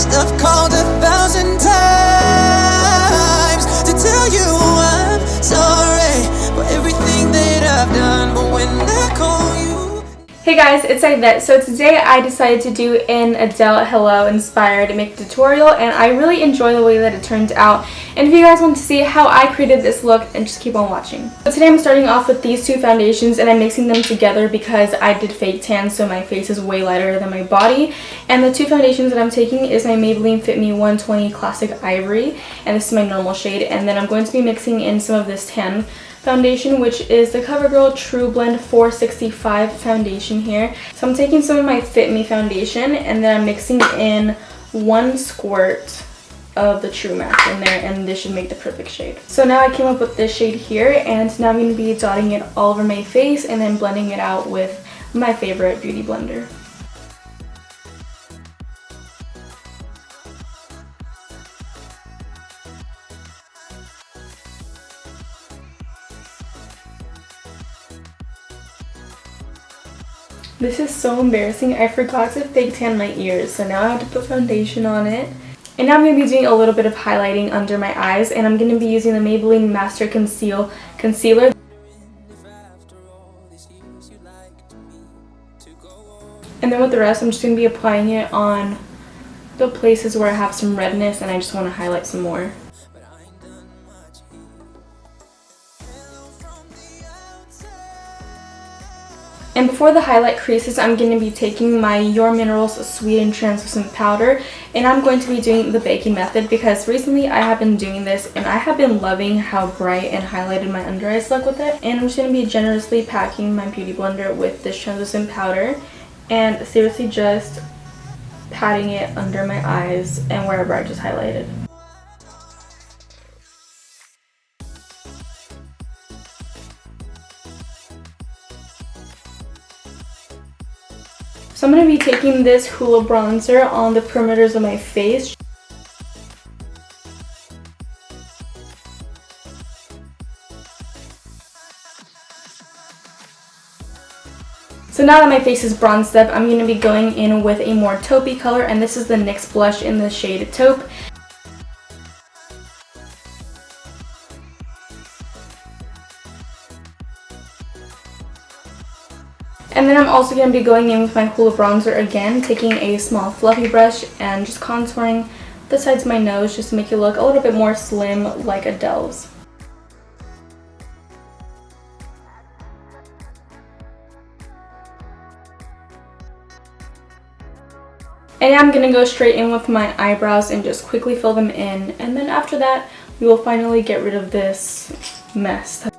must have called 1,000 times to tell you I'm sorry for everything that I've done, but when I call you. Hey guys, it's Aidette. So today I decided to do an Adele Hello inspired makeup tutorial, and I really enjoy the way that it turned out. And if you guys want to see how I created this look, then just keep on watching. So today I'm starting off with these two foundations, and I'm mixing them together because I did fake tan, so my face is way lighter than my body. And the two foundations that I'm taking is my Maybelline Fit Me 120 Classic Ivory, and this is my normal shade. And then I'm going to be mixing in some of this tan foundation, which is the CoverGirl True Blend 465 foundation here. So I'm taking some of my Fit Me foundation, and then I'm mixing in 1 squirt of the True Matte in there, and this should make the perfect shade. So now I came up with this shade here, and now I'm going to be dotting it all over my face and then blending it out with my favorite beauty blender. This is so embarrassing. I forgot to fake tan my ears, so now I have to put foundation on it. And now I'm going to be doing a little bit of highlighting under my eyes, and I'm going to be using the Maybelline Master Conceal Concealer. And then with the rest, I'm just going to be applying it on the places where I have some redness and I just want to highlight some more. And before the highlight creases, I'm going to be taking my Your Minerals Sweet and Translucent Powder, and I'm going to be doing the baking method because recently I have been doing this and I have been loving how bright and highlighted my under eyes look with it. And I'm just going to be generously packing my beauty blender with this translucent powder and seriously just patting it under my eyes and wherever I just highlighted. So I'm going to be taking this Hoola bronzer on the perimeters of my face. So now that my face is bronzed up, I'm going to be going in with a more taupey color, and this is the NYX blush in the shade Taupe. And then I'm also going to be going in with my Hoola bronzer again, taking a small fluffy brush and just contouring the sides of my nose just to make it look a little bit more slim like Adele's. And I'm going to go straight in with my eyebrows and just quickly fill them in, and then after that we will finally get rid of this mess.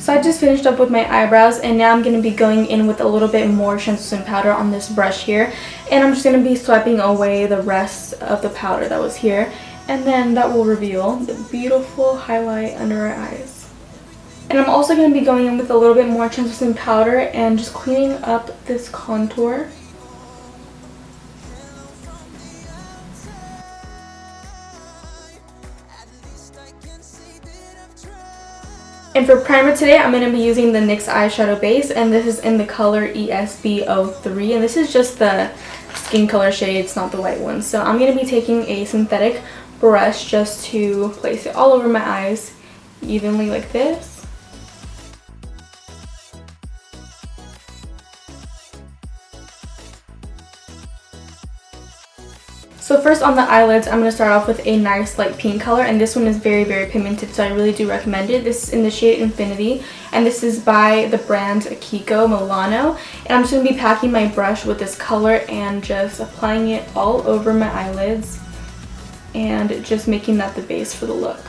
So I just finished up with my eyebrows, and now I'm going to be going in with a little bit more translucent powder on this brush here, and I'm just going to be swiping away the rest of the powder that was here, and then that will reveal the beautiful highlight under our eyes. And I'm also going to be going in with a little bit more translucent powder and just cleaning up this contour. And for primer today, I'm going to be using the NYX eyeshadow base, and this is in the color ESB03, and this is just the skin color shade, it's not the white one. So I'm going to be taking a synthetic brush just to place it all over my eyes evenly like this. So first on the eyelids, I'm going to start off with a nice light pink color, and this one is very, very pigmented, so I really do recommend it. This is in the shade Infinity, and this is by the brand Kiko Milano. And I'm just going to be packing my brush with this color and just applying it all over my eyelids and just making that the base for the look.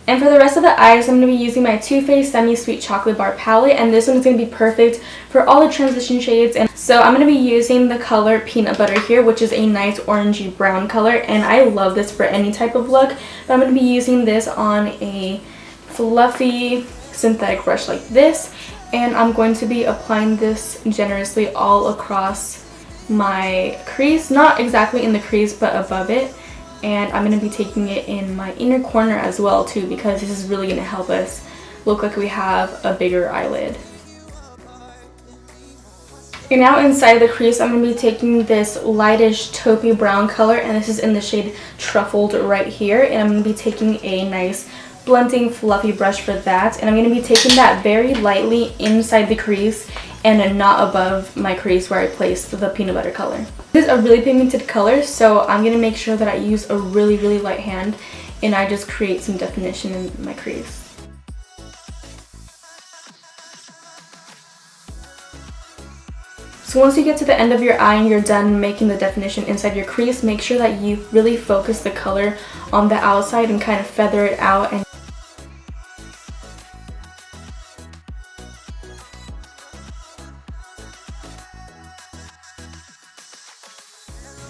And for the rest of the eyes, I'm going to be using my Too Faced Semi-Sweet Chocolate Bar palette, and this one is going to be perfect for all the transition shades. And so I'm going to be using the color Peanut Butter here, which is a nice orangey brown color, and I love this for any type of look. But I'm going to be using this on a fluffy synthetic brush like this, and I'm going to be applying this generously all across my crease, not exactly in the crease but above it. And I'm going to be taking it in my inner corner as well too, because this is really going to help us look like we have a bigger eyelid. And now inside the crease, I'm going to be taking this lightish taupey brown color, and this is in the shade Truffled right here. And I'm going to be taking a nice blending fluffy brush for that, and I'm going to be taking that very lightly inside the crease and not above my crease where I placed the peanut butter color. This is a really pigmented color, so I'm going to make sure that I use a really light hand and I just create some definition in my crease. So once you get to the end of your eye and you're done making the definition inside your crease, make sure that you really focus the color on the outside and kind of feather it out.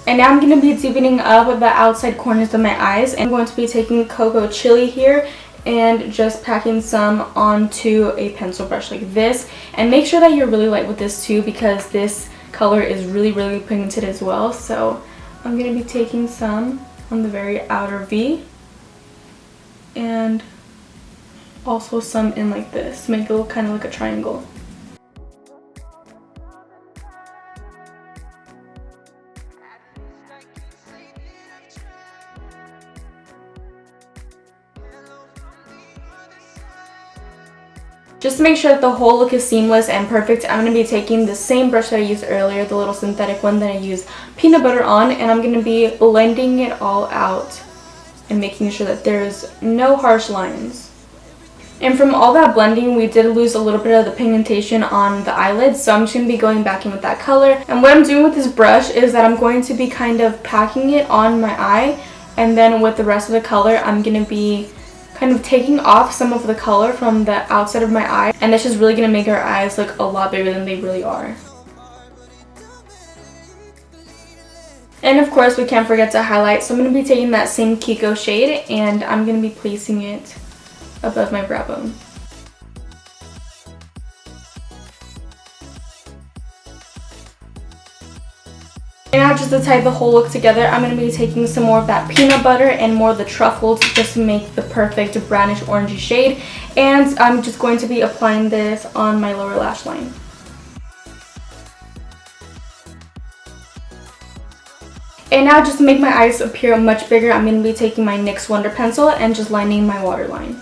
And now I'm going to be deepening up the outside corners of my eyes, and I'm going to be taking Cocoa Chili here and just packing some onto a pencil brush like this. And make sure that you're really light with this too, because this color is really pigmented as well. So I'm going to be taking some on the very outer V and also some in like this, make it look kind of like a triangle. Just to make sure that the whole look is seamless and perfect, I'm going to be taking the same brush that I used earlier, the little synthetic one that I used peanut butter on, and I'm going to be blending it all out and making sure that there's no harsh lines. And from all that blending, we did lose a little bit of the pigmentation on the eyelids, so I'm just going to be going back in with that color. And what I'm doing with this brush is that I'm going to be kind of packing it on my eye, and then with the rest of the color, I'm going to be kind of taking off some of the color from the outside of my eye, and this is really going to make our eyes look a lot bigger than they really are. And of course, we can't forget to highlight, so I'm going to be taking that same Kiko shade and I'm going to be placing it above my brow bone. And now, just to tie the whole look together, I'm going to be taking some more of that peanut butter and more of the truffles just to make the perfect brownish orangey shade. And I'm just going to be applying this on my lower lash line. And now, just to make my eyes appear much bigger, I'm going to be taking my NYX Wonder Pencil and just lining my waterline.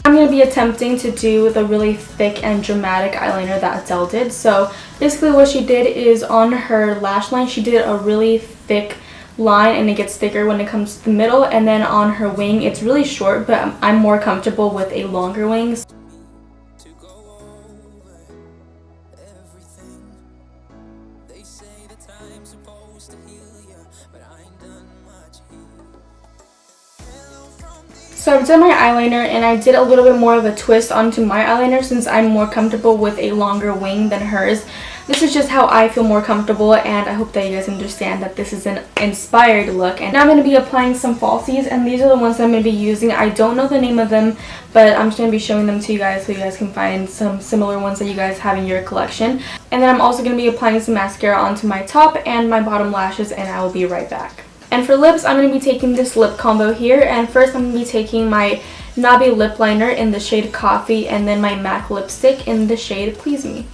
I'm going to be attempting to do the really thick and dramatic eyeliner that Adele did. So basically what she did is on her lash line, she did a really thick line, and it gets thicker when it comes to the middle. And then on her wing, it's really short, but I'm more comfortable with a longer wing. So I've done my eyeliner, and I did a little bit more of a twist onto my eyeliner since I'm more comfortable with a longer wing than hers. This is just how I feel more comfortable, and I hope that you guys understand that this is an inspired look. And now I'm going to be applying some falsies, and these are the ones that I'm going to be using. I don't know the name of them, but I'm just going to be showing them to you guys so you guys can find some similar ones that you guys have in your collection. And then I'm also going to be applying some mascara onto my top and my bottom lashes, and I will be right back. And for lips, I'm going to be taking this lip combo here, and first I'm going to be taking my Nabi lip liner in the shade Coffee, and then my MAC lipstick in the shade Please Me.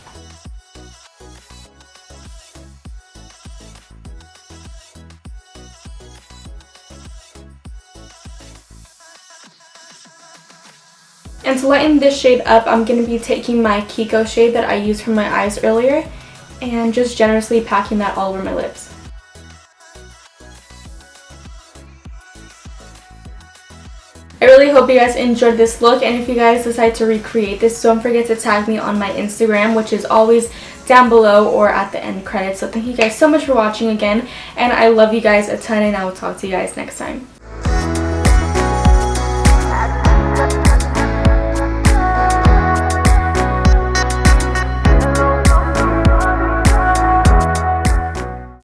And to lighten this shade up, I'm going to be taking my Kiko shade that I used for my eyes earlier, and just generously packing that all over my lips. I really hope you guys enjoyed this look, and if you guys decide to recreate this, don't forget to tag me on my Instagram, which is always down below or at the end credits. So thank you guys so much for watching again, and I love you guys a ton, and I will talk to you guys next time.